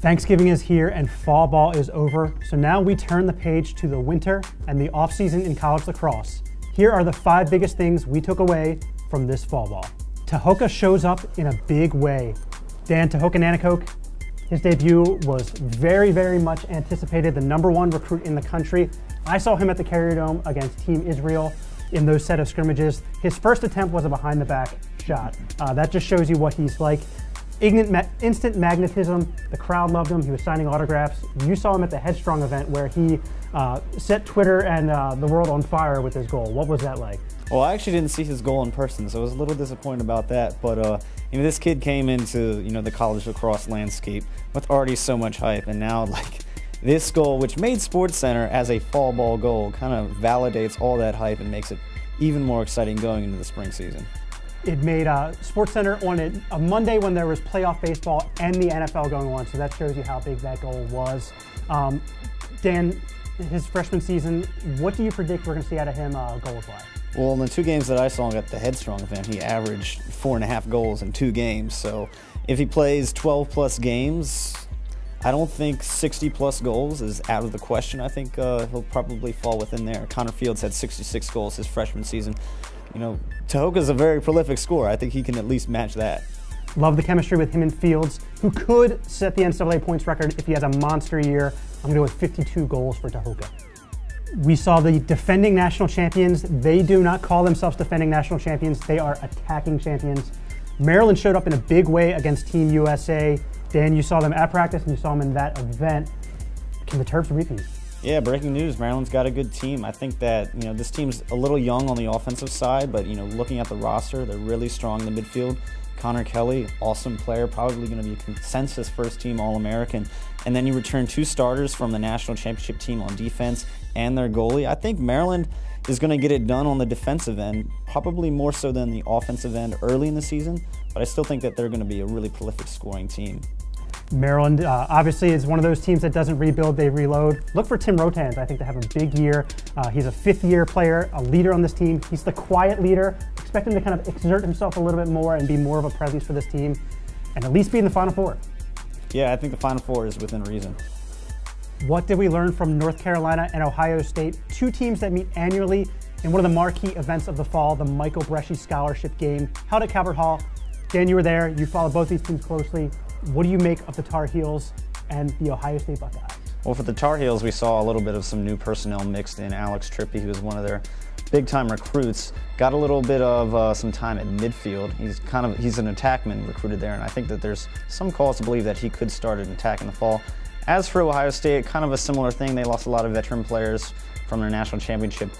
Thanksgiving is here and fall ball is over, so now we turn the page to the winter and the off-season in college lacrosse. Here are the 5 biggest things we took away from this fall ball. Tehoka shows up in a big way. Dan Tehoka Nanticoke, his debut was very, very much anticipated, the #1 recruit in the country. I saw him at the Carrier Dome against Team Israel in those set of scrimmages. His first attempt was a behind-the-back shot. That just shows you what he's like. Instant magnetism, the crowd loved him, he was signing autographs. You saw him at the Headstrong event where he set Twitter and the world on fire with his goal. What was that like? Well, I actually didn't see his goal in person, so I was a little disappointed about that. But this kid came into the college lacrosse landscape with already so much hype, and now this goal, which made SportsCenter as a fall ball goal, kind of validates all that hype and makes it even more exciting going into the spring season. It made SportsCenter on a Monday when there was playoff baseball and the NFL going on, so that shows you how big that goal was. Dan, his freshman season, what do you predict we're going to see out of him goals-wise? Well, in the 2 games that I saw at the Headstrong event, he averaged 4.5 goals in 2 games. So if he plays 12-plus games, I don't think 60-plus goals is out of the question. I think he'll probably fall within there. Connor Fields had 66 goals his freshman season. Tehoka's a very prolific scorer. I think he can at least match that. Love the chemistry with him and Fields, who could set the NCAA points record if he has a monster year. I'm going to go with 52 goals for Tehoka. We saw the defending national champions. They do not call themselves defending national champions. They are attacking champions. Maryland showed up in a big way against Team USA. Dan, you saw them at practice and you saw them in that event. Can the Terps repeat? Yeah, breaking news, Maryland's got a good team. I think that, this team's a little young on the offensive side, but, looking at the roster, they're really strong in the midfield. Connor Kelly, awesome player, probably going to be a consensus first-team All-American. And then you return 2 starters from the national championship team on defense and their goalie. I think Maryland is going to get it done on the defensive end, probably more so than the offensive end early in the season, but I still think that they're going to be a really prolific scoring team. Maryland obviously is one of those teams that doesn't rebuild, they reload. Look for Tim Rotans, I think, to have a big year. He's a 5th-year player, a leader on this team. He's the quiet leader. Expect him to kind of exert himself a little bit more and be more of a presence for this team and at least be in the Final Four. Yeah, I think the Final Four is within reason. What did we learn from North Carolina and Ohio State? 2 teams that meet annually in one of the marquee events of the fall, the Michael Bresci Scholarship Game, held at Calvert Hall. Dan, you were there. You followed both these teams closely. What do you make of the Tar Heels and the Ohio State Buckeyes? Well, for the Tar Heels, we saw a little bit of some new personnel mixed in. Alex Trippy, who was one of their big-time recruits, got a little bit of some time at midfield. He's an attackman recruited there, and I think that there's some cause to believe that he could start an attack in the fall. As for Ohio State, kind of a similar thing. They lost a lot of veteran players from their national championship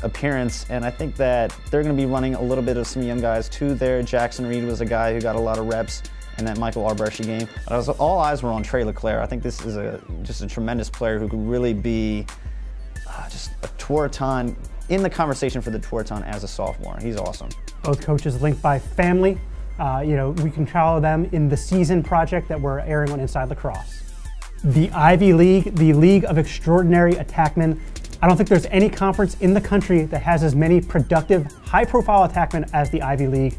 appearance, and I think that they're going to be running a little bit of some young guys too there. Jackson Reed was a guy who got a lot of reps in that Michael Bresci game. But all eyes were on Trey LeClaire. I think this is just a tremendous player who could really be just a Tewaaraton, in the conversation for the Tewaaraton as a sophomore. He's awesome. Both coaches linked by family. We can follow them in the season project that we're airing on Inside Lacrosse. The Ivy League, the League of Extraordinary Attackmen. I don't think there's any conference in the country that has as many productive, high-profile attackmen as the Ivy League.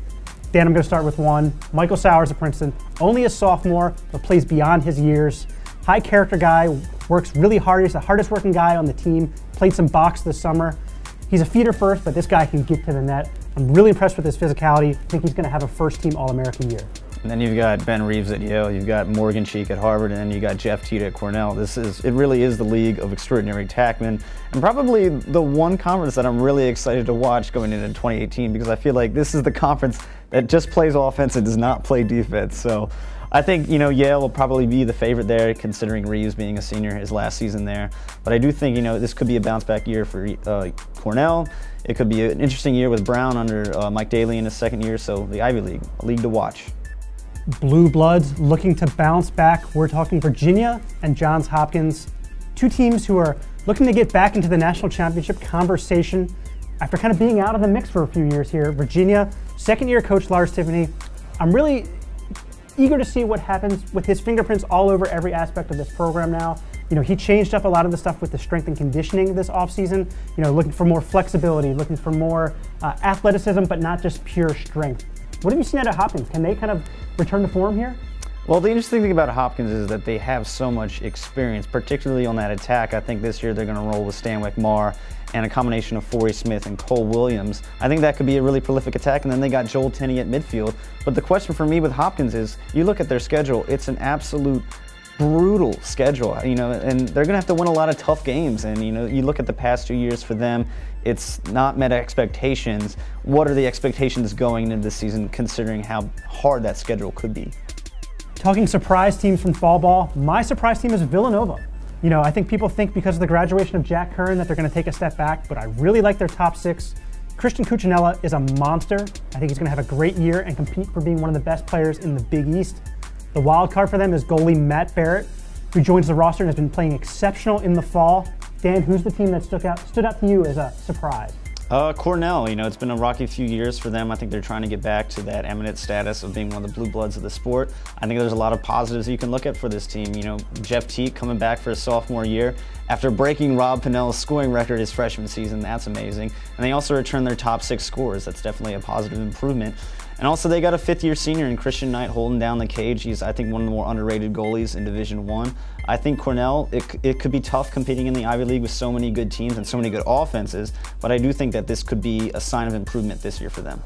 Dan, I'm going to start with one. Michael Sowers of Princeton, only a sophomore, but plays beyond his years. High character guy, works really hard. He's the hardest working guy on the team. Played some box this summer. He's a feeder first, but this guy can get to the net. I'm really impressed with his physicality. I think he's going to have a first-team All-American year. And then you've got Ben Reeves at Yale, you've got Morgan Cheek at Harvard, and then you got Jeff Tita at Cornell. It really is the League of Extraordinary Attackmen, and probably the one conference that I'm really excited to watch going into 2018, because I feel like this is the conference that just plays offense and does not play defense. So I think, Yale will probably be the favorite there, considering Reeves being a senior his last season there. But I do think, this could be a bounce-back year for Cornell. It could be an interesting year with Brown under Mike Daly in his 2nd year, so the Ivy League, a league to watch. Blue Bloods looking to bounce back. We're talking Virginia and Johns Hopkins, 2 teams who are looking to get back into the national championship conversation after kind of being out of the mix for a few years here. Virginia, 2nd-year coach Lars Tiffany. I'm really eager to see what happens with his fingerprints all over every aspect of this program now. He changed up a lot of the stuff with the strength and conditioning this offseason, looking for more flexibility, looking for more athleticism, but not just pure strength. What have you seen out of Hopkins? Can they kind of return to form here? Well, the interesting thing about Hopkins is that they have so much experience, particularly on that attack. I think this year they're going to roll with Stanwyck Marr and a combination of Forey Smith and Cole Williams. I think that could be a really prolific attack, and then they got Joel Tenney at midfield. But the question for me with Hopkins is, you look at their schedule, it's an absolute brutal schedule, and they're going to have to win a lot of tough games. And, you look at the past 2 years for them, it's not met expectations. What are the expectations going into this season, considering how hard that schedule could be? Talking surprise teams from fall ball, my surprise team is Villanova. I think people think because of the graduation of Jack Kern that they're going to take a step back, but I really like their top six. Christian Cuccinella is a monster. I think he's going to have a great year and compete for being one of the best players in the Big East. The wild card for them is goalie Matt Barrett, who joins the roster and has been playing exceptional in the fall. Dan, who's the team that stood out to you as a surprise? Cornell, it's been a rocky few years for them. I think they're trying to get back to that eminent status of being one of the blue bloods of the sport. I think there's a lot of positives you can look at for this team. Jeff Teague coming back for his sophomore year after breaking Rob Pennell's scoring record his freshman season. That's amazing. And they also returned their top 6 scorers. That's definitely a positive improvement. And also they got a 5th-year senior in Christian Knight holding down the cage. He's, I think, one of the more underrated goalies in Division I. I think Cornell, it could be tough competing in the Ivy League with so many good teams and so many good offenses, but I do think that this could be a sign of improvement this year for them.